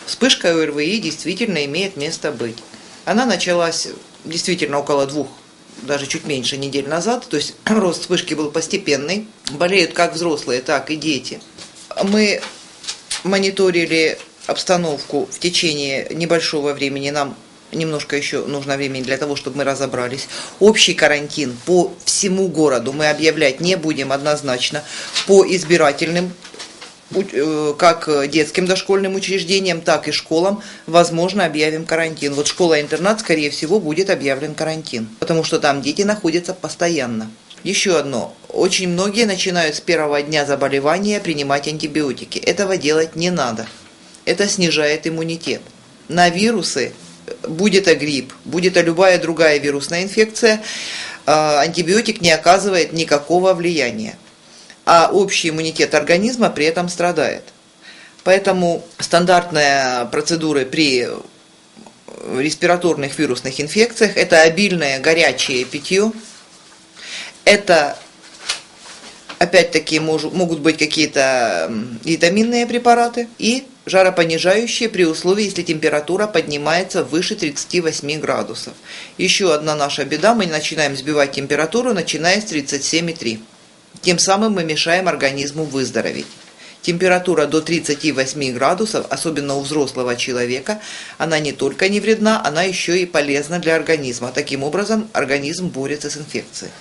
Вспышка ОРВИ действительно имеет место быть. Она началась действительно около 2, даже чуть меньше недель назад, то есть рост вспышки был постепенный. Болеют как взрослые, так и дети. Мы мониторили обстановку в течение небольшого времени, нам немножко еще нужно времени для того, чтобы мы разобрались. Общий карантин по всему городу мы объявлять не будем однозначно. По избирательным, как детским дошкольным учреждениям, так и школам, возможно, объявим карантин. Вот школа-интернат, скорее всего, будет объявлен карантин, потому что там дети находятся постоянно. Еще одно. Очень многие начинают с первого дня заболевания принимать антибиотики. Этого делать не надо. Это снижает иммунитет. На вирусы, будь это грипп, будь это любая другая вирусная инфекция, антибиотик не оказывает никакого влияния. А общий иммунитет организма при этом страдает. Поэтому стандартные процедуры при респираторных вирусных инфекциях – это обильное горячее питье, это опять-таки могут быть какие-то витаминные препараты и жаропонижающие при условии, если температура поднимается выше 38 градусов. Еще одна наша беда, мы начинаем сбивать температуру, начиная с 37,3. Тем самым мы мешаем организму выздороветь. Температура до 38 градусов, особенно у взрослого человека, она не только не вредна, она еще и полезна для организма. Таким образом, организм борется с инфекцией.